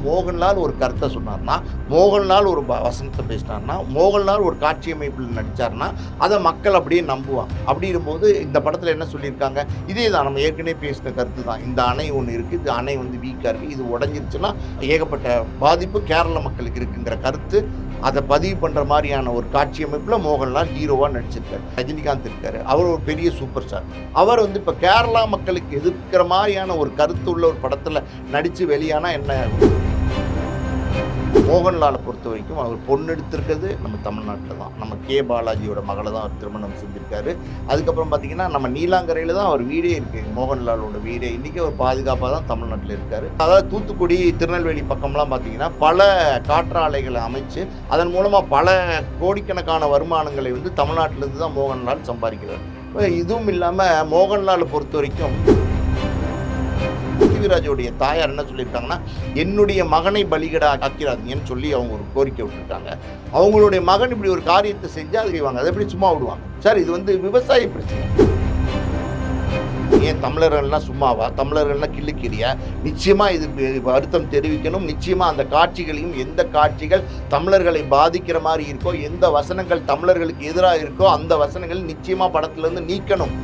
மோகன்லால் ஒரு கருத்தை சொன்னார்னா, மோகன்லால் ஒரு வசனத்தை பேசினார்னா, மோகன்லால் ஒரு காட்சி அமைப்பில் நடித்தார்னா அதை மக்கள் அப்படியே நம்புவாங்க. அப்படிங்கும்போது இந்த படத்தில் என்ன சொல்லியிருக்காங்க, இதே தான் நம்ம ஏற்கனவே பேசின கருத்து தான். இந்த அணை ஒன்று இருக்குது, இந்த அணை வந்து வீக்காக இருக்குது, இது உடஞ்சிருச்சுன்னா ஏகப்பட்ட பாதிப்பு கேரள மக்களுக்கு இருக்குங்கிற கருத்து அதை பதிவு பண்ணுற மாதிரியான ஒரு காட்சி அமைப்பில் மோகன்லால் ஹீரோவாக நடிச்சிருக்காரு. ரஜினிகாந்த் இருக்காரு, அவர் ஒரு பெரிய சூப்பர் ஸ்டார். அவர் வந்து இப்போ கேரளா மக்களுக்கு எதிர்க்கிற மாதிரியான ஒரு கருத்து உள்ள ஒரு படத்தில் நடித்து வெளியானா என்ன? மோகன்லாலை பொறுத்த வரைக்கும் அவர் பொண்ணு எடுத்திருக்கிறது நம்ம தமிழ்நாட்டில் தான். நம்ம கே பாலாஜியோட மகளை தான் அவர் திருமணம் செஞ்சுருக்காரு. அதுக்கப்புறம் பார்த்தீங்கன்னா நம்ம நீலாங்கரையில் தான் அவர் வீடே இருக்குது, மோகன்லாலோட வீடே. இன்றைக்கி அவர் பாதுகாப்பாக தான் தமிழ்நாட்டில் இருக்கார். அதாவது தூத்துக்குடி திருநெல்வேலி பக்கம்லாம் பார்த்தீங்கன்னா பல காற்றாலைகளை அமைச்சு அதன் மூலமாக பல கோடிக்கணக்கான வருமானங்களை வந்து தமிழ்நாட்டிலேருந்து தான் மோகன்லால் சம்பாதிக்கிறார். இதுவும் இல்லாமல் மோகன்லாலை பொறுத்த வரைக்கும் பிருத்திவிராஜோடைய தாயார் என்ன சொல்லியிருக்காங்கன்னா, என்னுடைய மகனை பலிகடா ஆக்கிறாதீங்கன்னு சொல்லி அவங்க ஒரு கோரிக்கை விட்டுருக்காங்க. அவங்களுடைய மகன் இப்படி ஒரு காரியத்தை செஞ்சு அது செய்வாங்க, அதை எப்படி சும்மா விடுவாங்க சார்? இது வந்து விவசாய பிரச்சனை. ஏன் தமிழர்கள்லாம் சும்மாவா? தமிழர்கள்லாம் கிள்ளுக்கிறியா? நிச்சயமா இதுக்கு வருத்தம் தெரிவிக்கணும். நிச்சயமா அந்த காட்சிகளையும், எந்த காட்சிகள் தமிழர்களை பாதிக்கிற மாதிரி இருக்கோ, எந்த வசனங்கள் தமிழர்களுக்கு எதிராக இருக்கோ அந்த வசனங்கள் நிச்சயமா படத்திலிருந்து நீக்கணும்.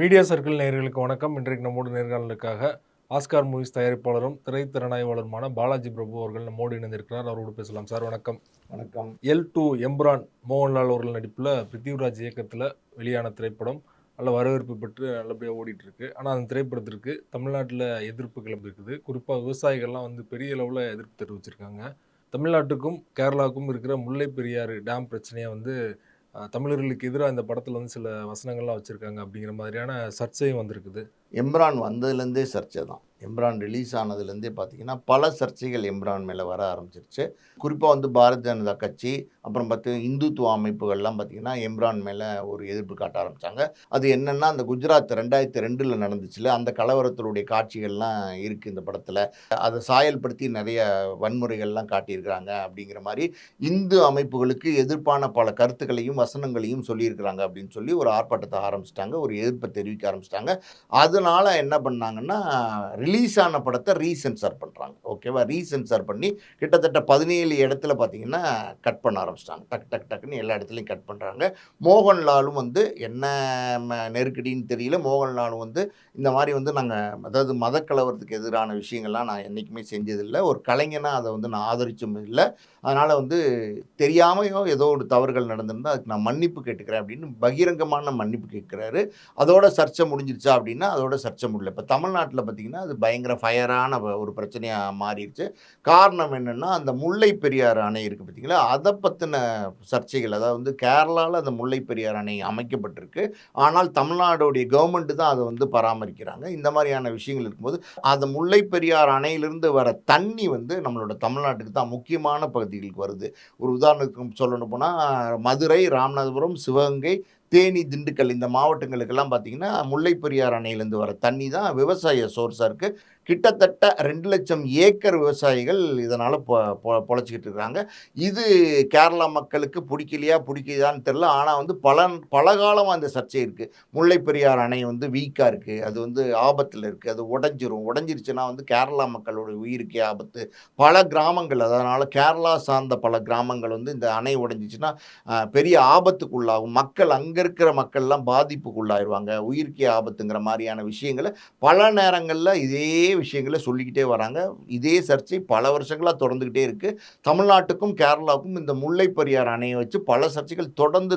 மீடியா சர்க்கிள் நேயர்களுக்கு வணக்கம். இன்றைக்கு நம்மோடு நேர்காணலுக்காக ஆஸ்கார் மூவிஸ் தயாரிப்பாளரும் திரைத்திறனாய்வாளருமான பாலாஜி பிரபு அவர்கள் நம்மோடு இணைந்திருக்கிறார். அவரோடு பேசலாம். சார் வணக்கம். வணக்கம். L2 எம்புரான் மோகன்லால் அவர்கள் நடிப்பில் பிருத்திவிராஜ் இயக்கத்தில் வெளியான திரைப்படம் நல்ல வரவேற்பு பெற்று நல்லபடியாக ஓடிட்டு இருக்கு. ஆனால் அந்த திரைப்படத்திற்கு தமிழ்நாட்டில் எதிர்ப்பு கிளம்பிருக்குது. குறிப்பாக விவசாயிகள்லாம் வந்து பெரிய அளவில் எதிர்ப்பு தெரிவிச்சிருக்காங்க. தமிழ்நாட்டுக்கும் கேரளாவுக்கும் இருக்கிற முல்லை பெரியாறு டேம் பிரச்சனையை வந்து தமிழர்களுக்கு எதிராக இந்த படத்தில் வந்து சில வசனங்கள்லாம் வச்சுருக்காங்க அப்படிங்கிற மாதிரியான சர்ச்சையும் வந்திருக்குது. எம்ரான் வந்ததுலேருந்தே சர்ச்சை தான். எம்ரான் ரிலீஸ் ஆனதுலேருந்தே பார்த்தீங்கன்னா பல சர்ச்சைகள் எம்ரான் மேலே வர ஆரம்பிச்சிருச்சு. குறிப்பாக வந்து பாரதிய ஜனதா கட்சி, அப்புறம் இந்துத்துவ அமைப்புகள்லாம் பார்த்திங்கன்னா எம்ரான் மேலே ஒரு எதிர்ப்பு காட்ட ஆரம்பித்தாங்க. அது என்னென்னா, அந்த குஜராத் 2002 நடந்துச்சுல, அந்த கலவரத்தினுடைய காட்சிகள்லாம் இருக்குது இந்த படத்தில். அதை சாயல்படுத்தி நிறைய வன்முறைகள்லாம் காட்டியிருக்கிறாங்க அப்படிங்கிற மாதிரி இந்து அமைப்புகளுக்கு எதிர்ப்பான பல கருத்துக்களையும் வசனங்களையும் சொல்லியிருக்கிறாங்க அப்படின்னு சொல்லி ஒரு ஆர்ப்பாட்டத்தை ஆரம்பிச்சிட்டாங்க, ஒரு எதிர்ப்பை தெரிவிக்க ஆரம்பிச்சிட்டாங்க. அதனால் என்ன பண்ணாங்கன்னா, ரிலீஸ் ஆன படத்தை ரீசென்சார் பண்ணுறாங்க. ஓகேவா? ரீசென்சார் பண்ணி கிட்டத்தட்ட 17 இடத்துல பார்த்தீங்கன்னா கட் பண்ண ஆரம்பிச்சிட்டாங்க. டக் டக் டக்குன்னு எல்லா இடத்துலையும் கட் பண்ணுறாங்க. மோகன்லாலும் வந்து என்ன நெருக்கடின்னு தெரியல, மோகன்லாலும் வந்து இந்த மாதிரி வந்து நாங்கள், அதாவது மதக்கலவரத்துக்கு எதிரான விஷயங்கள்லாம் நான் என்றைக்குமே செஞ்சதில்லை, ஒரு கலைஞனாக அதை வந்து நான் ஆதரிச்சும் இல்லை, அதனால் வந்து தெரியாமையோ ஏதோ ஒரு தவறுகள் நடந்திருந்தால் அதுக்கு நான் மன்னிப்பு கேட்டுக்கிறேன் அப்படின்னு பகிரங்கமான மன்னிப்பு கேட்குறாரு. அதோட சர்ச்சை முடிஞ்சிருச்சா அப்படின்னா அதோட சர்ச்சை முடியல. இப்போ தமிழ்நாட்டில் பார்த்திங்கன்னா அது பயங்கர ஃபயரான ஒரு பிரச்சனையாக மாறிடுச்சு. காரணம் என்னென்னா, அந்த முல்லை பெரியாறு அணை இருக்குது பார்த்திங்களா, அதை பற்றின சர்ச்சைகள். அதாவது வந்து கேரளாவில் அந்த முல்லை பெரியாறு அணை அமைக்கப்பட்டிருக்கு, ஆனால் தமிழ்நாடுடைய கவர்மெண்ட்டு தான் அதை வந்து பராமரிக்கிறாங்க. இந்த மாதிரியான விஷயங்கள் இருக்கும்போது அந்த முல்லை பெரியாறு அணையிலிருந்து வர தண்ணி வந்து நம்மளோட தமிழ்நாட்டுக்கு தான் முக்கியமான பகுதிகளுக்கு வருது. ஒரு உதாரணத்துக்கு சொல்லணும் போனால் மதுரை, ராமநாதபுரம், சிவகங்கை, தேனி, திண்டுக்கல் இந்த மாவட்டங்களுக்கெல்லாம் பார்த்திங்கன்னா முல்லை பெரியாறு அணையிலேருந்து வர தண்ணி தான் விவசாய சோர்ஸாக இருக்குது. கிட்டத்தட்ட 2 லட்சம் ஏக்கர் விவசாயிகள் இதனால் பொழைச்சிக்கிட்டு இருக்கிறாங்க. இது கேரளா மக்களுக்கு பிடிக்குதான்னு தெரில. ஆனால் வந்து பல காலமாக அந்த சர்ச்சை இருக்குது. முல்லை பெரியாறு அணை வந்து வீக்காக இருக்குது, அது வந்து ஆபத்தில் இருக்குது, அது உடஞ்சிருச்சுன்னா வந்து கேரளா மக்களோட உயிருக்கே ஆபத்து. பல கிராமங்கள், அதனால் கேரளா சார்ந்த பல கிராமங்கள் வந்து இந்த அணை உடஞ்சிச்சுன்னா பெரிய ஆபத்துக்குள்ளாகும். மக்கள் அங்கே இருக்கிற மக்கள்லாம் பாதிப்புக்குள்ளாயிருவாங்க, உயிருக்கே ஆபத்துங்கிற மாதிரியான விஷயங்களை பல நேரங்களில் இதே விஷயங்களை சொல்லிக்கிட்டே வராங்க. இதே சர்ச்சை பல வருஷங்களாக தொடர்ந்துக்கிட்டே இருக்குது. தமிழ்நாட்டுக்கும் கேரளாவுக்கும் இந்த முல்லை பெரியாறு அணையை வச்சு பல சர்ச்சைகள் தொடர்ந்து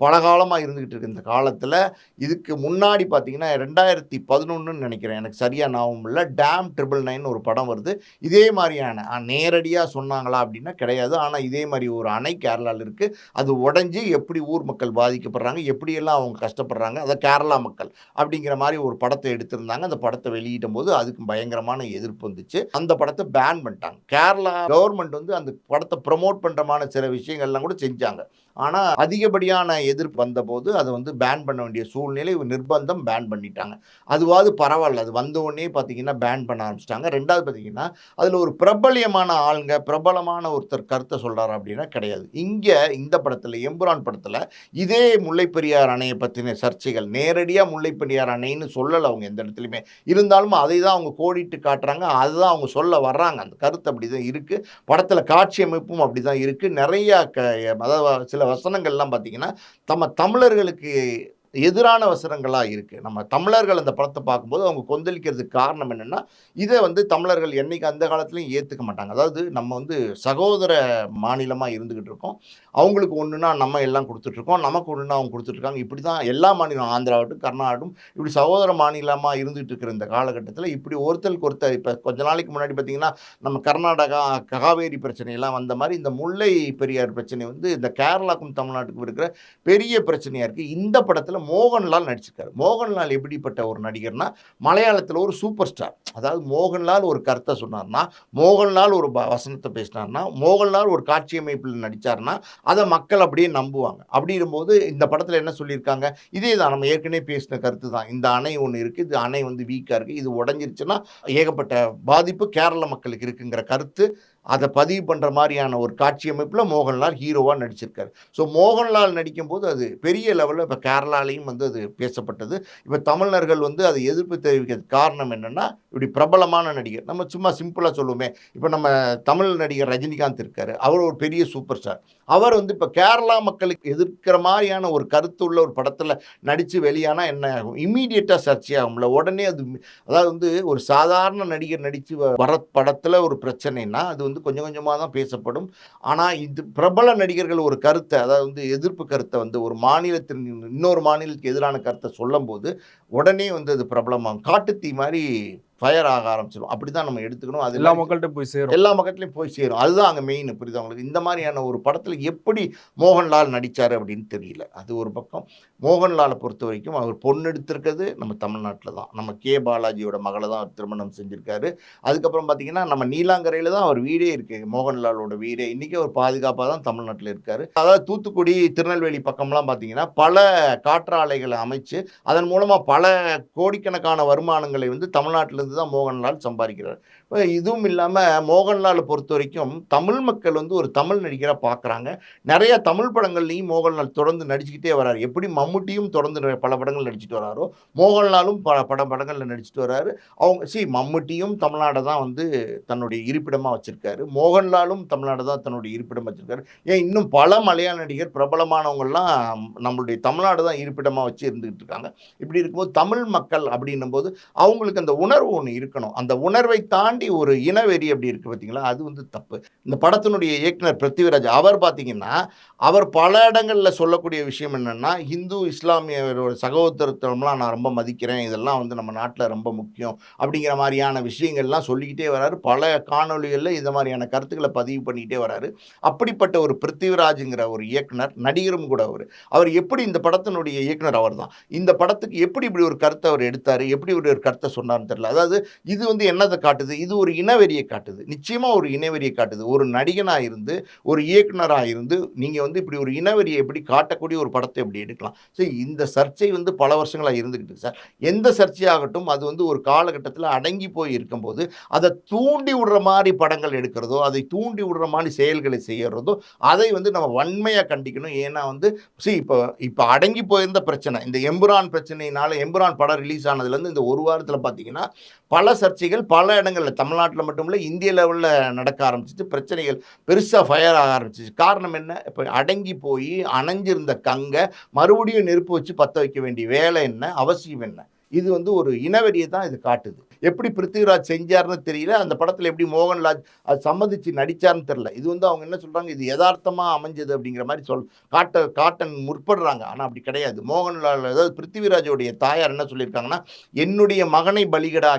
பல காலமாக இருந்துக்கிட்டு இருக்கு. இந்த காலத்தில் இதுக்கு முன்னாடி பார்த்தீங்கன்னா 2011 நினைக்கிறேன், எனக்கு சரியாக ஞாபகம் இல்லை, டேம் 999 ஒரு படம் வருது. இதே மாதிரியான நேரடியாக சொன்னாங்களா அப்படின்னா கிடையாது, ஆனால் இதே மாதிரி ஒரு அணை கேரளாவில் இருக்குது, அது உடஞ்சி எப்படி ஊர் மக்கள் பாதிக்கப்படுறாங்க, எப்படியெல்லாம் அவங்க கஷ்டப்படுறாங்க, அதை கேரளா மக்கள் அப்படிங்கிற மாதிரி ஒரு படத்தை எடுத்திருந்தாங்க. அந்த படத்தை வெளியிடும் போது அதுக்கு பயங்கரமான எதிர்ப்பு வந்துச்சு. அந்த படத்தை பேன் பண்ணிட்டாங்க. கேரளா கவர்மெண்ட் வந்து அந்த படத்தை ப்ரமோட் பண்றமான சில விஷயங்கள்லாம் கூட செஞ்சாங்க. ஆனால் அதிகப்படியான எதிர்ப்பு வந்தபோது அதை வந்து பேன் பண்ண வேண்டிய சூழ்நிலை, நிர்பந்தம், பேன் பண்ணிட்டாங்க. அதுவாது பரவாயில்ல, அது வந்த உடனே பார்த்தீங்கன்னா பேன் பண்ண ஆரம்பிச்சிட்டாங்க. ரெண்டாவது பார்த்தீங்கன்னா அதில் ஒரு பிரபலியமான ஆளுங்க, பிரபலமான ஒருத்தர் கருத்தை சொல்கிறார் அப்படின்னா கிடையாது. இங்கே இந்த படத்தில், எம்புரான் படத்தில் இதே முல்லைப் பெரியாறு அணையை பற்றின சர்ச்சைகள் நேரடியாக முல்லைப் பெரியாறு அணைன்னு சொல்லலை அவங்க எந்த இடத்துலையுமே. இருந்தாலும் அதை தான் அவங்க கோடிட்டு காட்டுறாங்க. அதுதான் அவங்க சொல்ல வர்றாங்க. அந்த கருத்து அப்படி தான் இருக்குது. படத்தில் காட்சி அமைப்பும் அப்படி தான் இருக்குது. நிறையா அதாவது சில வசனங்கள்லாம் பார்த்தீங்கன்னா தமிழர்களுக்கு எதிரான வசனங்களாக இருக்குது. நம்ம தமிழர்கள் அந்த படத்தை பார்க்கும்போது அவங்க கொந்தளிக்கிறதுக்கு காரணம் என்னென்னா, இதை தமிழர்கள் என்றைக்கு அந்த காலத்துலையும் ஏற்றுக்க மாட்டாங்க. அதாவது நம்ம சகோதர மாநிலமாக இருந்துக்கிட்டு இருக்கோம். அவங்களுக்கு ஒன்றுனா நம்ம எல்லாம் கொடுத்துட்ருக்கோம், நமக்கு ஒன்றுனா அவங்க கொடுத்துட்ருக்காங்க. இப்படி தான் எல்லா மாநிலம் ஆந்திராவட்டும் கர்நாடகம் இப்படி சகோதர மாநிலமாக இருந்துகிட்டு இருக்கிற இந்த காலகட்டத்தில் இப்படி ஒருத்தருக்கு ஒருத்தர் இப்போ கொஞ்ச நாளைக்கு முன்னாடி பார்த்திங்கன்னா நம்ம கர்நாடகா காவேரி பிரச்சனையெல்லாம் வந்த மாதிரி இந்த முல்லை பெரியார் பிரச்சனை இந்த கேரளாவுக்கும் தமிழ்நாட்டுக்கும் இருக்கிற பெரிய பிரச்சனையாக இருக்குது. இந்த படத்தில் மோகன்லால் நடிச்சிருக்காரு. மோகன்லால் எப்படிப்பட்ட ஒரு நடிகர்னா மலையாளத்தில் ஒரு சூப்பர் ஸ்டார். அதாவது மோகன்லால் ஒரு கருத்தை சொன்னார்னா, மோகன்லால் ஒரு வசனத்தை பேசினார்னா, மோகன்லால் ஒரு காட்சி அமைப்பில் நடித்தார்னா அதை மக்கள் அப்படியே நம்புவாங்க. அப்படிங்கும்போது இந்த படத்தில் என்ன சொல்லியிருக்காங்க, இதே தான் நம்ம ஏற்கனவே பேசின கருத்து தான். இந்த அணை ஒன்று இருக்குது, இது அணை வீக்காக இருக்குது, இது உடஞ்சிருச்சுன்னா ஏகப்பட்ட பாதிப்பு கேரள மக்களுக்கு இருக்குங்கிற கருத்து அதை பதிவு பண்ணுற மாதிரியான ஒரு காட்சி அமைப்பில் மோகன்லால் ஹீரோவாக நடிச்சிருக்காரு. ஸோ மோகன்லால் நடிக்கும்போது அது பெரிய லெவலில் இப்போ கேரளாலையும் அது பேசப்பட்டது. இப்போ தமிழர்கள் அதை எதிர்ப்பு தெரிவிக்கிறதுக்கு காரணம் என்னென்னா, இப்படி பிரபலமான நடிகர் நம்ம சும்மா சிம்பிளாக சொல்லுவோமே, இப்போ நம்ம தமிழ் நடிகர் ரஜினிகாந்த் இருக்கார், அவர் ஒரு பெரிய சூப்பர் ஸ்டார். அவர் இப்போ கேரளா மக்களுக்கு எதிர்க்கிற மாதிரியான ஒரு கருத்து உள்ள ஒரு படத்தில் நடித்து வெளியானால் என்ன ஆகும், இம்மீடியட்டாக சர்ச்சையாகும்ல. உடனே அது அதாவது ஒரு சாதாரண நடிகர் நடித்து வர படத்தில் ஒரு பிரச்சனைனா அது கொஞ்சம் கொஞ்சமாக தான் பேசப்படும். ஆனால் இது பிரபல நடிகர்கள் ஒரு கருத்தை, அதாவது எதிர்ப்பு கருத்தை ஒரு மாநிலத்தின் இன்னொரு மாநிலத்துக்கு எதிரான கருத்தை சொல்லும்போது உடனே அது பிரபலமாகும். காட்டுத்தீ மாதிரி ஃபயர் ஆக ஆரம்பிச்சிடும். அப்படி தான் நம்ம எடுத்துக்கணும். அது எல்லா மக்கள்கிட்ட போய் சேரும், எல்லா மக்கள்கிட்டையும் போய் சேரும். அதுதான் அங்கே மெயின். புரியுது அவங்களுக்கு? இந்த மாதிரியான ஒரு படத்தில் எப்படி மோகன்லால் நடித்தார் அப்படின்னு தெரியல. அது ஒரு பக்கம். மோகன்லாலை பொறுத்த வரைக்கும் அவர் பொண்ணு எடுத்திருக்கிறது நம்ம தமிழ்நாட்டில் தான். நம்ம கே பாலாஜியோட மகளை தான் அவர் திருமணம் செஞ்சுருக்காரு. அதுக்கப்புறம் பார்த்திங்கன்னா நம்ம நீலாங்கரையில் தான் அவர் வீடே இருக்குது, மோகன்லாலோட வீடே. இன்றைக்கி அவர் பாதுகாப்பாக தான் தமிழ்நாட்டில் இருக்கார். அதாவது தூத்துக்குடி திருநெல்வேலி பக்கம்லாம் பார்த்திங்கன்னா பல காற்றாலைகளை அமைச்சு அதன் மூலமாக பல கோடிக்கணக்கான வருமானங்களை தமிழ்நாட்டிலேருந்து தான் மோகன்லால் சம்பாதிக்கிறார். இதுவும் இல்லாமல் மோகன்லாலை பொறுத்த வரைக்கும் தமிழ் மக்கள் ஒரு தமிழ் நடிகராக பார்க்குறாங்க. நிறைய தமிழ் படங்கள்லையும் மோகன்லால் தொடர்ந்து நடிச்சுக்கிட்டே வராரு. எப்படி மம்முட்டியும் தொடர்ந்து பல படங்கள் நடிச்சுட்டு வராரோ, மோகன்லாலும் படங்களில் நடிச்சுட்டு வராரு. அவங்க மம்முட்டியும் தமிழ்நாடை தான் தன்னுடைய இருப்பிடமாக வச்சுருக்காரு. மோகன்லாலும் தமிழ்நாடு தான் தன்னுடைய இருப்பிடம் வச்சுருக்காரு. ஏன் இன்னும் பல மலையாள நடிகர் பிரபலமானவங்கள்லாம் நம்மளுடைய தமிழ்நாடு தான் இருப்பிடமாக வச்சு இருந்துகிட்டு இருக்காங்க. இப்படி இருக்கும்போது தமிழ் மக்கள் அப்படின்னும் போது அவங்களுக்கு அந்த உணர்வு ஒன்று இருக்கணும். அந்த உணர்வை தாண்டி ஒரு இனவெறி அப்படி இருக்குது பார்த்தீங்களா, அது தப்பு. இந்த படத்தினுடைய இயக்குனர் பிருத்திவிராஜ் அவர் பார்த்தீங்கன்னா அவர் பல இடங்களில் சொல்லக்கூடிய விஷயம் என்னென்னா, இந்து இஸ்லாமியரோட சகோதரத்துவம்லாம் நான் ரொம்ப மதிக்கிறேன், இதெல்லாம் நம்ம நாட்டில் ரொம்ப முக்கியம் அப்படிங்கிற மாதிரியான விஷயங்கள்லாம் சொல்லிக்கிட்டே வராரு. பல காணொலிகளில் இந்த மாதிரியான கருத்துக்களை பதிவு பண்ணிக்கிட்டே வராரு. அப்படிப்பட்ட ஒரு பிருத்திவிராஜுங்கிற ஒரு இயக்குனர், நடிகரும் கூட அவர் எப்படி இந்த படத்தினுடைய இயக்குனர் அவர் தான். இந்த படத்துக்கு எப்படி இப்படி ஒரு கருத்தை அவர் எடுத்தார், எப்படி இப்படி ஒரு கருத்தை சொன்னார்னு தெரியல. அதாவது இது என்னதை காட்டுது, இது ஒரு இனவெறியை காட்டுது. நிச்சயமாக ஒரு இனவெறியை காட்டுது. ஒரு நடிகனாக இருந்து ஒரு இயக்குனராக இருந்து நீங்கள் இப்படி ஒரு இனவெறியை எப்படி காட்டக்கூடிய ஒரு படத்தை எப்படி எடுக்கலாம். ஸோ இந்த சர்ச்சை பல வருஷங்களாக இருந்துக்கிட்டு சார். எந்த சர்ச்சையாகட்டும் அது ஒரு காலகட்டத்தில் அடங்கி போய் இருக்கும்போது அதை தூண்டி விடுற மாதிரி படங்கள் எடுக்கிறதோ, அதை தூண்டி விடுற மாதிரி செயல்களை செய்கிறதோ அதை நம்ம வன்மையாக கண்டிக்கணும். ஏன்னா இப்போ அடங்கி போயிருந்த பிரச்சனை, இந்த எம்புரான் பிரச்சனையினால எம்புரான் படம் ரிலீஸ் ஆனதுலேருந்து இந்த ஒரு வாரத்தில் பார்த்தீங்கன்னா பல சர்ச்சைகள் பல இடங்களில் தமிழ்நாட்டில் மட்டும் இல்லை இந்திய லெவலில் நடக்க ஆரம்பிச்சிச்சு. பிரச்சனைகள் பெருசாக ஃபயர் ஆக ஆரம்பிச்சிச்சு. காரணம் என்ன, இப்போ அடங்கி போய் அணைஞ்சிருந்த கங்கை மறுபடியும் நெருப்பு வச்சு பற்ற வைக்க வேண்டிய வேலை என்ன, அவசியம் என்ன? இது ஒரு இனவெறியை தான் இது காட்டுது. எப்படி பிருத்திவிராஜ் செஞ்சார்னு தெரியல, அந்த படத்தில் எப்படி மோகன்லால் அது சம்மதிச்சு நடித்தார்னு தெரியல. இது அவங்க என்ன சொல்கிறாங்க, இது யதார்த்தமாக அமைஞ்சது அப்படிங்கிற மாதிரி காட்டன் முற்படுறாங்க. ஆனால் அப்படி கிடையாது. மோகன்லால் அதாவது பிருத்திவிராஜோடைய தாயார் என்ன சொல்லியிருக்காங்கன்னா, என்னுடைய மகனை பலிகடா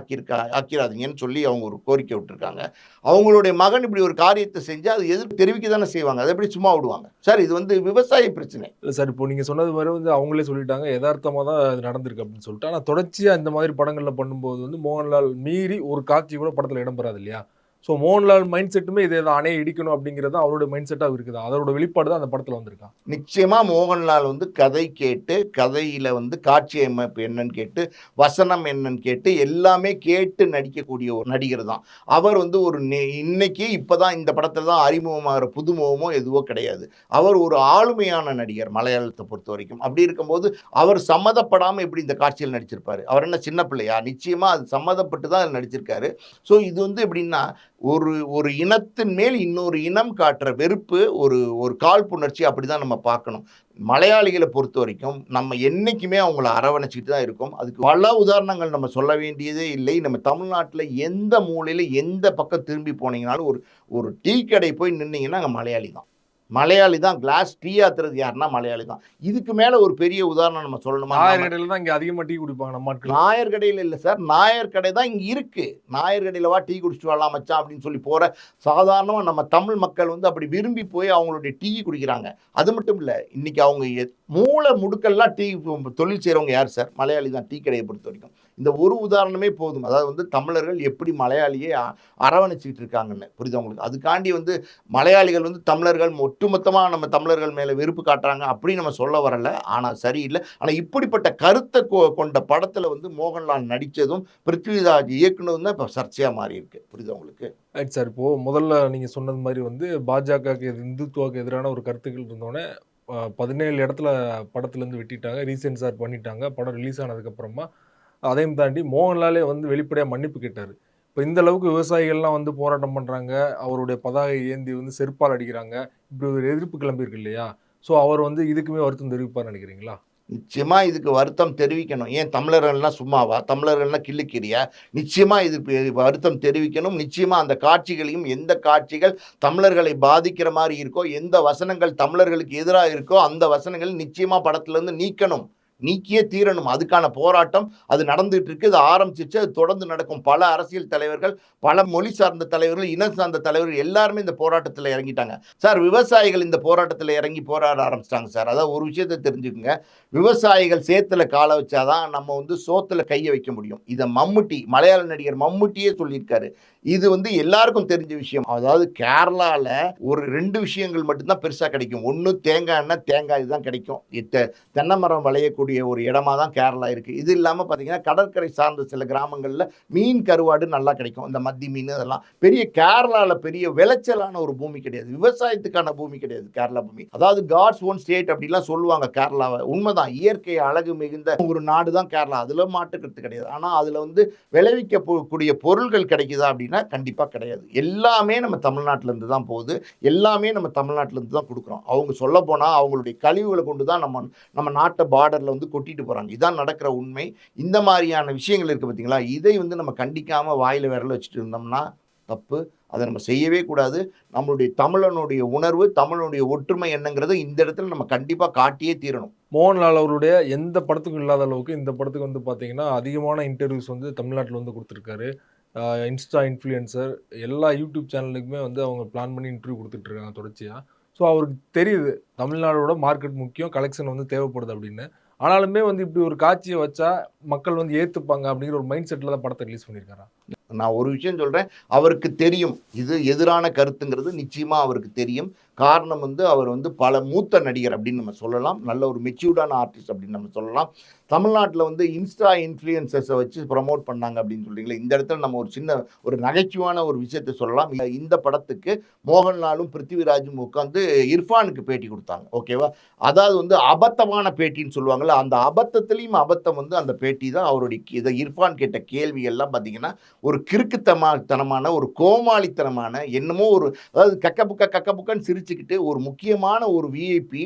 ஆக்கிறாதீங்கன்னு சொல்லி அவங்க ஒரு கோரிக்கை விட்டுருக்காங்க. அவங்களுடைய மகன் இப்படி ஒரு காரியத்தை செஞ்சால் அது எதிர்ப்பு தெரிவிக்க தானே செய்வாங்க. அதை எப்படி சும்மா விடுவாங்க சார்? இது விவசாய பிரச்சனை இல்லை சார். இப்போ நீங்கள் சொன்னது மாதிரி அவங்களே சொல்லிட்டாங்க யதார்த்தமாக தான் இது நடந்திருக்கு அப்படின்னு சொல்லிட்டு. ஆனால் தொடர்ச்சியாக இந்த மாதிரி படங்களில் பண்ணும்போது மோகன்லால் மீறி ஒரு காட்சி கூட படத்தில் இடம்பெறாது இல்லையா? ஸோ மோகன்லால் மைண்ட் செட்டுமே இதே தான், அணையை இடிக்கணும் அப்படிங்கிறது தான் அவருடைய மைண்ட் செட்டாக இருக்குது. அதோட வெளிப்பாடு தான் அந்த படத்தில் வந்திருக்கா. நிச்சயமா மோகன்லால் வந்து கதை கேட்டு, கதையில வந்து காட்சி அமைப்பு என்னன்னு கேட்டு, வசனம் என்னன்னு கேட்டு, எல்லாமே கேட்டு நடிக்கக்கூடிய ஒரு நடிகர் தான். அவர் வந்து ஒரு இன்னைக்கு இப்பதான் இந்த படத்துல தான் அறிமுகமாகிற புதுமுகமோ எதுவோ கிடையாது. அவர் ஒரு ஆளுமையான நடிகர் மலையாளத்தை பொறுத்தவரைக்கும். அப்படி இருக்கும்போது அவர் சம்மதப்படாம எப்படி இந்த காட்சியில் நடிச்சிருப்பாரு? அவர் என்ன சின்ன பிள்ளையா? நிச்சயமா அது சம்மதப்பட்டு தான் அதில் நடிச்சிருக்காரு. ஸோ இது வந்து எப்படின்னா, ஒரு ஒரு இனத்தின் மேல் இன்னொரு இனம் காட்டுற வெறுப்பு, ஒரு ஒரு காழ்ப்புணர்ச்சி அப்படிதான் நம்ம பார்க்கணும். மலையாளிகளை பொறுத்தவரைக்கும் நம்ம என்னைக்குமே அவங்கள அரவணைச்சுக்கிட்டு தான் இருக்கோம். அதுக்கு பல உதாரணங்கள் நம்ம சொல்ல வேண்டியதே இல்லை. நம்ம தமிழ்நாட்டுல எந்த மூலையில, எந்த பக்கம் திரும்பி போனீங்கனாலும் ஒரு ஒரு டீ கடை போய் நின்னீங்கன்னா அங்க மலையாளி தான். மலையாளி தான். கிளாஸ் டீ ஆத்துறது யாருன்னா மலையாளி தான். இதுக்கு மேல ஒரு பெரிய உதாரணம் நம்ம சொல்லணுமா? நாயர் கடையில் தான் இங்கே அதிகமாக டீ குடிப்பாங்க நம்ம ஆட்கள். நாயர் கடையில இல்ல சார். நாயர் கடை தான் இங்க இருக்கு. நாயர் கடையில வா டீ குடிச்சிட்டு வரலாம் மச்சான் அப்படின்னு சொல்லி போற சாதாரணமா நம்ம தமிழ் மக்கள் வந்து அப்படி விரும்பி போய் அவங்களுடைய டீ குடிக்கிறாங்க. அது மட்டும் இல்ல. இன்னைக்கு அவங்க மூல முடுக்கெல்லாம் டீ தொழில் செய்றவங்க யார் சார்? மலையாளி தான். டீ கடையை பொறுத்தவரைக்கும். இந்த ஒரு உதாரணமே போதும். அதாவது வந்து தமிழர்கள் எப்படி மலையாளியை அரவணைச்சிட்டு இருக்காங்கன்னு. புரியுதா உங்களுக்கு? அதுக்காண்டி வந்து மலையாளிகள் வந்து தமிழர்கள் ஒட்டுமொத்தமா நம்ம தமிழர்கள் மேல வெறுப்பு காட்டுறாங்க அப்படி நம்ம சொல்ல வரல. ஆனா சரியில்ல. ஆனா இப்படிப்பட்ட கருத்தை கொண்ட படத்துல வந்து மோகன்லால் நடிச்சதும், பிருத்விராஜ் இயக்குனதும் தான் இப்ப சர்ச்சையா மாறி இருக்கு. புரியுதா உங்களுக்கு? Right sir. இப்போ முதல்ல நீங்க சொன்னது மாதிரி வந்து பாஜகவுக்கு இந்துத்துவாக்கு எதிரான ஒரு கருத்துக்கள் இருந்தோடனே 17 இடத்துல படத்துலேருந்து வெட்டிட்டாங்க. ரீசென்சார் பண்ணிட்டாங்க. படம் ரிலீஸ் ஆனதுக்கப்புறமா அதையும் தாண்டி மோகன்லாலே வந்து வெளிப்படையாக மன்னிப்பு கேட்டார். இப்போ இந்த அளவுக்கு விவசாயிகள்லாம் வந்து போராட்டம் பண்ணுறாங்க, அவருடைய பதாகை ஏந்தி வந்து செருப்பால் அடிக்கிறாங்க, இப்படி ஒரு எதிர்ப்பு கிளம்பியிருக்கு இல்லையா? ஸோ அவர் வந்து இதுக்குமே வருத்தம் தெரிவிப்பார்னு நினைக்கிறீங்களா? நிச்சயமா இதுக்கு வருத்தம் தெரிவிக்கணும். ஏன் தமிழர்கள்லாம் சும்மாவா? தமிழர்கள்லாம் கிள்ளுக்கிறியா? நிச்சயமா இதுக்கு வருத்தம் தெரிவிக்கணும். நிச்சயமா அந்த காட்சிகளையும், எந்த காட்சிகள் தமிழர்களை பாதிக்கிற மாரி இருக்கோ, எந்த வசனங்கள் தமிழர்களுக்கு எதிரா இருக்கோ, அந்த வசனங்கள் நிச்சயமா படத்துலருந்து நீக்கணும். நீக்கியே தீரணும். அதுக்கான போராட்டம் அது நடந்துட்டு இருக்கு. அது ஆரம்பிச்சிருச்சு. அது தொடர்ந்து நடக்கும். பல அரசியல் தலைவர்கள், பல மொழி சார்ந்த தலைவர்கள், இனம் சார்ந்த தலைவர்கள் எல்லாருமே இந்த போராட்டத்துல இறங்கிட்டாங்க. சார் விவசாயிகள் இந்த போராட்டத்துல இறங்கி போராட ஆரம்பிச்சிட்டாங்க சார். அதாவது ஒரு விஷயத்தை தெரிஞ்சுக்கங்க. விவசாயிகள் சேத்துல கால வச்சாதான் நம்ம வந்து சோத்துல கைய வைக்க முடியும். இத மம்முட்டி, மலையாள நடிகர் மம்முட்டியே சொல்லியிருக்காரு. இது வந்து எல்லாருக்கும் தெரிஞ்ச விஷயம். அதாவது கேரளால ஒரு 2 விஷயங்கள் மட்டும்தான் பெருசா கிடைக்கும். ஒண்ணு தேங்காய் எண்ணெய், தேங்காய் தான் கிடைக்கும். தென்னை மரம் விளையக்கூடிய ஒரு இடமா தான் கேரளா இருக்கு. இது இல்லாம பார்த்தீங்கன்னா, கடற்கரை சார்ந்த சில கிராமங்கள்ல மீன் கருவாடு நல்லா கிடைக்கும். இந்த மத்தி மீன் அதெல்லாம். கேரளால பெரிய விளைச்சலான ஒரு பூமி கிடையாது. விவசாயத்துக்கான பூமி கிடையாது கேரளா பூமி. அதாவது காட்ஸ் ஓன் ஸ்டேட் அப்படிலாம் சொல்லுவாங்க கேரளாவை. உண்மைதான். இயற்கை அழகு மிகுந்த ஒரு நாடு தான் கேரளா. அதுல மாற்றுக்கிறது கிடையாது. ஆனா அதுல வந்து விளைவிக்கக்கூடிய பொருள்கள் கிடைக்குதா அப்படின்னா கண்டிப்பா கிடையாது. எல்லாமே நம்ம தமிழ்நாட்டுல இருந்து தான் போகுது. எல்லாமே நம்ம தமிழ்நாட்டுல இருந்து தான் கொடுக்குறோம். அவங்க சொல்ல போனா அவங்களுடைய கழிவுகளை கொண்டு தான் நம்ம நாட்டை பார்டர்ல வந்து கொட்டிட்டு போறாங்க. இதான் நடக்கிற உண்மை. இந்த மாதிரியான விஷயங்கள் இருக்கு பார்த்தீங்களா? இதை வந்து நம்ம கண்டிக்காம வாயில விரல வச்சுட்டு இருந்தோம்னா தப்பு. அதை நம்ம செய்யவே கூடாது. நம்மளுடைய தமிழனுடைய உணர்வு, தமிழனுடைய ஒற்றுமை என்னங்கிறத இந்த இடத்துல நம்ம கண்டிப்பா காட்டியே தீரணும். மோகன்லால் அவருடைய எந்த படத்துக்கும் இல்லாத அளவுக்கு இந்த படத்துக்கு வந்து பார்த்தீங்கன்னா, அதிகமான இன்டர்வியூஸ் வந்து தமிழ்நாட்டில் வந்து கொடுத்துருக்காரு. இன்ஸ்டா இன்ஃப்ளூயன்சர் எல்லா யூடியூப் சேனலுக்குமே வந்து அவங்க பிளான் பண்ணி இன்டர்வியூ கொடுத்துட்ருக்காங்க தொடர்ச்சியாக. ஸோ அவருக்கு தெரியுது தமிழ்நாடோட மார்க்கெட் முக்கியம், கலெக்ஷன் வந்து தேவைப்படுது அப்படின்னு. ஆனாலுமே வந்து இப்படி ஒரு காட்சியை வச்சா மக்கள் வந்து ஏற்றுப்பாங்க அப்படிங்கிற ஒரு மைண்ட் செட்டில் தான் படத்தை ரிலீஸ் பண்ணியிருக்காரா? நான் ஒரு விஷயம் சொல்றேன். அவருக்கு தெரியும். இது எதிரான கருத்துங்கிறது நிச்சயமா அவருக்கு தெரியும். காரணம் வந்து அவர் வந்து பல மூத்த நடிகர் அப்படின்னு நம்ம சொல்லலாம். நல்ல ஒரு மெச்சூர்டான ஆர்டிஸ்ட் அப்படின்னு நம்ம சொல்லலாம். தமிழ்நாட்டில் வந்து இன்ஸ்டா இன்ஃப்ளூயன்சர்ஸை வச்சு ப்ரமோட் பண்ணாங்க அப்படின்னு சொல்றீங்களே, இந்த இடத்துல நம்ம ஒரு சின்ன ஒரு நகைச்சுவான ஒரு விஷயத்தை சொல்லலாம். இந்த படத்துக்கு மோகன்லாலும் பிருத்திவிராஜும் உட்காந்து இர்ஃபானுக்கு பேட்டி கொடுத்தாங்க. ஓகேவா? அதாவது வந்து அபத்தமான பேட்டின்னு சொல்லுவாங்கல்ல, அந்த அபத்தத்திலையும் அபத்தம் வந்து அந்த பேட்டி தான். அவருடைய இதை இர்ஃபான் கேட்ட கேள்விகள்லாம் பார்த்தீங்கன்னா, ஒரு கிறுக்குத்தனமான ஒரு கோமாளித்தனமான என்னமோ ஒரு அதாவது கக்கபுக்கன்னு சிரிச்சுக்கிட்டு ஒரு முக்கியமான ஒரு விஐபி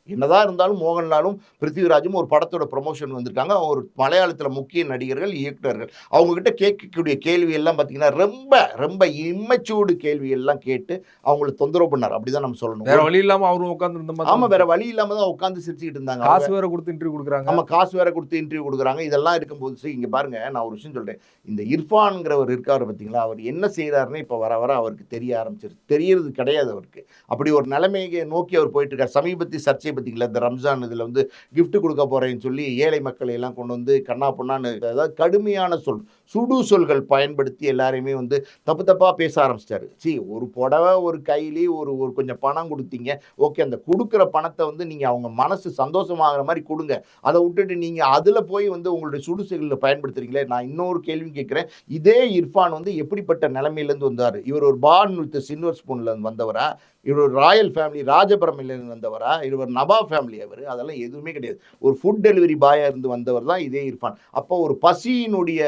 என்னதான் இருந்தாலும் மோகன்லாலும் பிருத்திவிராஜும் ஒரு படத்தோட ப்ரொமோஷன் வந்திருக்காங்க. ஒரு மலையாளத்தில் முக்கிய நடிகர்கள், இயக்குநர்கள். அவங்க கிட்ட கேட்கக்கூடிய கேள்வி எல்லாம் பார்த்தீங்கன்னா ரொம்ப ரொம்ப இம்மெச்சூர்டு கேள்வி எல்லாம் கேட்டு அவங்களை தொந்தரவு பண்ணார். அப்படிதான் நம்ம சொல்லணும். வேற வழி இல்லாம அவரும் உட்கார்ந்து இருந்த மாதிரி. ஆமா, வேற வழி இல்லாம தான் உட்கார்ந்து சிரிச்சுக்கிட்டு இருந்தாங்க. காசு வேற கொடுத்து இன்டர்வியூ கொடுக்குறாங்க. நம்ம காசு வேற கொடுத்து இன்டர்வியூ கொடுக்குறாங்க. இதெல்லாம் இருக்கும்போது இங்க பாருங்க, நான் ஒரு விஷயம் சொல்றேன். இந்த இர்ஃபான்ங்கிறவர் இருக்காரு பார்த்தீங்களா, அவர் என்ன செய்யறாருன்னு இப்போ வர வர அவருக்கு தெரிய ஆரம்பிச்சிருச்சு. தெரியறது கிடையாது அவருக்கு. அப்படி ஒரு நிலைமையை நோக்கி அவர் போயிட்டு இருக்கார். சமீபத்திய சர்ச்சை பார்த்தீங்களா, இந்த ரம்ஜான் இதில் வந்து gift கொடுக்க போகிறேன்னு சொல்லி ஏழை மக்களை எல்லாம் கொண்டு வந்து கண்ணா பொண்ணான்னு, அதாவது கடுமையான சொல், சுடு சொல்கள் பயன்படுத்தி எல்லாரையுமே வந்து தப்பு தப்பாக பேச ஆரம்பிச்சிட்டாரு. ஒரு புடவை, ஒரு கைலி, ஒரு ஒரு கொஞ்சம் பணம் கொடுத்தீங்க, ஓகே. அந்த கொடுக்குற பணத்தை வந்து நீங்கள் அவங்க மனசு சந்தோஷமாகிற மாதிரி கொடுங்க. அதை விட்டுட்டு நீங்கள் அதில் போய் வந்து உங்களுடைய சுடுசொல்களை பயன்படுத்துறீங்களே. நான் இன்னொரு கேள்வி கேட்குறேன். இதே இர்ஃபான் வந்து எப்படிப்பட்ட நிலைமையிலேருந்து வந்தார்? இவர் ஒரு பார்ன் வித் சில்வர் ஸ்பூன்ல வந்தவரா? இவர் ஒரு ராயல் ஃபேமிலி ராஜபரமிலேருந்து வந்தவரா? இவர் நவாப் ஃபேமிலி அவர்? அதெல்லாம் எதுவுமே கிடையாது. ஒரு ஃபுட் டெலிவரி பாயா இருந்து வந்தவர் தான் இதே இர்ஃபான். அப்போ ஒரு பசியினுடைய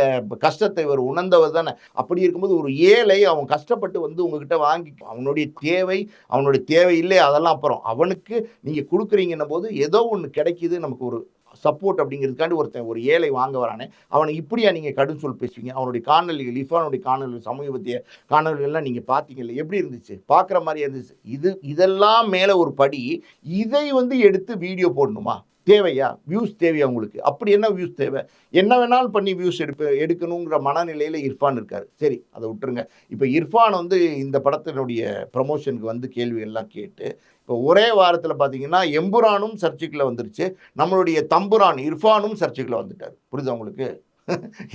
கஷ்டத்தை இவர் உணர்ந்தவர் தானே. அப்படி இருக்கும்போது ஒரு ஏழை அவன் கஷ்டப்பட்டு வந்து உங்ககிட்ட வாங்கி, அவனுடைய தேவை இல்லை, அதெல்லாம் அப்புறம். அவனுக்கு நீங்கள் கொடுக்குறீங்கன்னும் போது ஏதோ ஒன்று கிடைக்குது, நமக்கு ஒரு சப்போர்ட் அப்படிங்கிறதுக்காண்டி ஒருத்தன் ஒரு ஏழை வாங்க வரானே, அவனை இப்படியா நீங்கள் கடும் சொல் பேசுவீங்க? அவனுடைய காணொலிகள், இர்ஃபானுடைய காணொலிகள், சமீபத்திய காணொலிகள்லாம் நீங்கள் பார்த்தீங்கல்ல, எப்படி இருந்துச்சு? பார்க்குற மாதிரி இருந்துச்சு. இதெல்லாம் மேலே ஒரு படி, இதை வந்து எடுத்து வீடியோ போடணுமா? தேவையா? வியூஸ் தேவையா உங்களுக்கு? அப்படி என்ன வியூஸ் தேவை? என்ன வேணாலும் பண்ணி வியூஸ் எடுக்கணுங்கிற மனநிலையில் இர்ஃபான் இருக்கார். சரி, அதை விட்டுருங்க. இப்போ இர்ஃபான் வந்து இந்த படத்தினுடைய ப்ரமோஷனுக்கு வந்து கேள்விகள்லாம் கேட்டு, இப்போ ஒரே வாரத்தில் பார்த்தீங்கன்னா எம்புரானும் சர்ச்சுக்குள்ளே வந்துருச்சு, நம்மளுடைய தம்புரான் இர்ஃபானும் சர்ச்சுக்குள்ளே வந்துட்டார். புரியுதா உங்களுக்கு?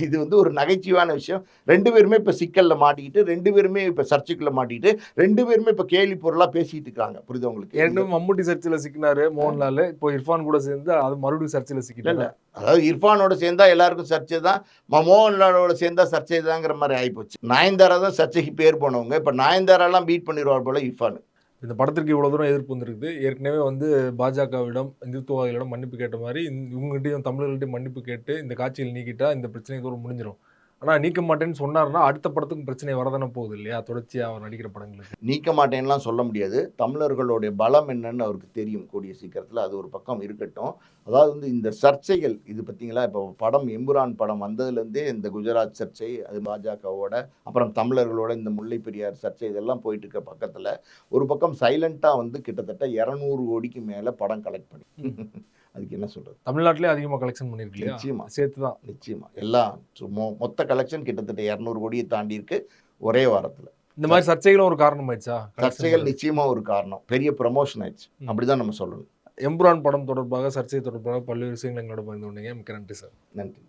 இது வந்து ஒரு நகைச்சுவையான விஷயம். 2 பேருமே இப்போ சிக்கலில் மாட்டிக்கிட்டு, 2 பேருமே இப்போ சர்ச்சுக்குள்ளே மாட்டிக்கிட்டு, 2 பேருமே இப்போ கேலி பொருளாக பேசிகிட்டு இருக்காங்க. புரியுதா உங்களுக்கு? ஏற்கனவே மம்முட்டி சர்ச்சில் சிக்கினாரு மோகன்லால், இப்போ இர்ஃபான் கூட சேர்ந்து அது மறுபடியும் சர்ச்சில் சிக்கிட்டாரு. அதாவது இர்ஃபானோட சேர்ந்தா எல்லாருக்கும் சர்ச்சை தான், மோகன்லாலோட சேர்ந்தா சர்ச்சை தாங்கிற மாதிரி ஆகிப்போச்சு. நயன்தாரா தான் சர்ச்சைக்கு பேர் போனவங்க. இப்போ நயன்தாராலாம் பீட் பண்ணிடுவார் போல இர்ஃபான். இந்த படத்திற்கு இவ்வளோ தூரம் எதிர்ப்பு வந்திருக்குது. ஏற்கனவே வந்து பாஜகவிடம், இந்துத்துவவாதிகளிடம் மன்னிப்பு கேட்ட மாதிரி இவங்ககிட்டையும் தமிழர்கள்ட்டையும் மன்னிப்பு கேட்டு இந்த காட்சியில் நீக்கிட்டா இந்த பிரச்சனை தூரம் முடிஞ்சிடும். ஆனால் நீக்க மாட்டேன்னு சொன்னார்னா அடுத்த படத்துக்கும் பிரச்சனை வரதானே போகுது இல்லையா? தொடர்ச்சியாக அவர் நடிக்கிற படங்களுக்கு நீக்க மாட்டேன்லாம் சொல்ல முடியாது. தமிழர்களுடைய பலம் என்னன்னு அவருக்கு தெரியும் கூடிய சீக்கிரத்தில். அது ஒரு பக்கம் இருக்கட்டும். அதாவது வந்து இந்த சர்ச்சைகள், இது பார்த்தீங்களா, இப்போ படம் எம்புரான் படம் வந்ததுலேருந்தே இந்த குஜராத் சர்ச்சை, அது பாஜகவோட, அப்புறம் தமிழர்களோட இந்த முல்லை பெரியார் சர்ச்சை, இதெல்லாம் போயிட்டு இருக்க பக்கத்தில் ஒரு பக்கம் சைலண்ட்டாக வந்து கிட்டத்தட்ட 200 கோடிக்கு மேலே படம் கலெக்ட் பண்ணி, அதுக்கு என்ன சொல்கிறது, தமிழ்நாட்டிலே அதிகமாக கலெக்ஷன் பண்ணியிருக்கு. நிச்சயமா சேர்த்து தான். நிச்சயமா எல்லாம் மொத்த கலெக்ஷன் கிட்டத்தட்ட 200 கோடியை தாண்டி இருக்கு ஒரே வாரத்தில். இந்த மாதிரி சர்ச்சைகளும் ஒரு காரணம் ஆயிடுச்சா? சர்ச்சைகள் நிச்சயமா ஒரு காரணம். பெரிய ப்ரமோஷன் ஆயிடுச்சு, அப்படிதான் நம்ம சொல்லணும். எம்புரான் படம் தொடர்பாக, சர்ச்சை தொடர்பாக பல்வேறு விஷயங்கள் எங்களோட பகிர்ந்து கொண்டீங்க. மிக்க நன்றி சார். நன்றி.